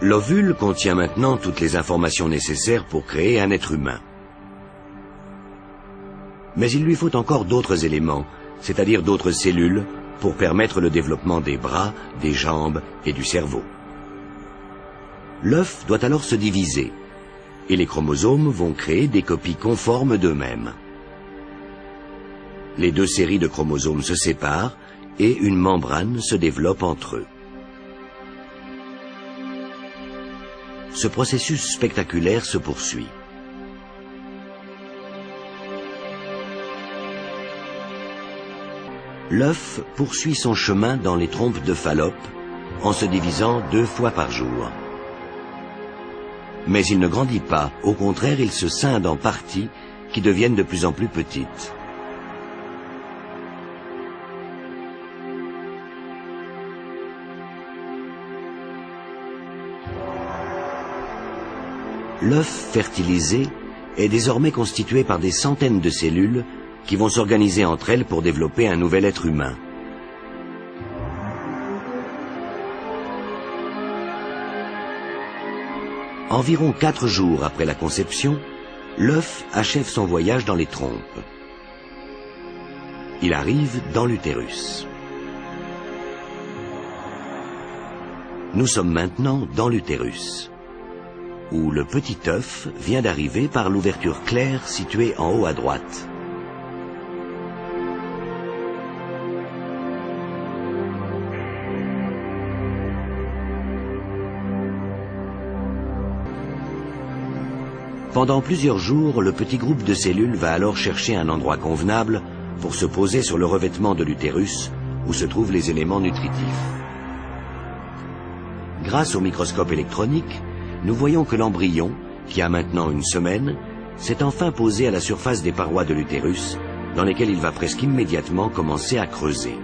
L'ovule contient maintenant toutes les informations nécessaires pour créer un être humain. Mais il lui faut encore d'autres éléments, c'est-à-dire d'autres cellules, pour permettre le développement des bras, des jambes et du cerveau. L'œuf doit alors se diviser, et les chromosomes vont créer des copies conformes d'eux-mêmes. Les deux séries de chromosomes se séparent, et une membrane se développe entre eux. Ce processus spectaculaire se poursuit. L'œuf poursuit son chemin dans les trompes de Fallope en se divisant 2 fois par jour. Mais il ne grandit pas, au contraire il se scinde en parties qui deviennent de plus en plus petites. L'œuf fertilisé est désormais constitué par des centaines de cellules qui vont s'organiser entre elles pour développer un nouvel être humain. Environ 4 jours après la conception, l'œuf achève son voyage dans les trompes. Il arrive dans l'utérus. Nous sommes maintenant dans l'utérus, où le petit œuf vient d'arriver par l'ouverture claire située en haut à droite. Pendant plusieurs jours, le petit groupe de cellules va alors chercher un endroit convenable pour se poser sur le revêtement de l'utérus, où se trouvent les éléments nutritifs. Grâce au microscope électronique, nous voyons que l'embryon, qui a maintenant 1 semaine, s'est enfin posé à la surface des parois de l'utérus, dans lesquelles il va presque immédiatement commencer à creuser.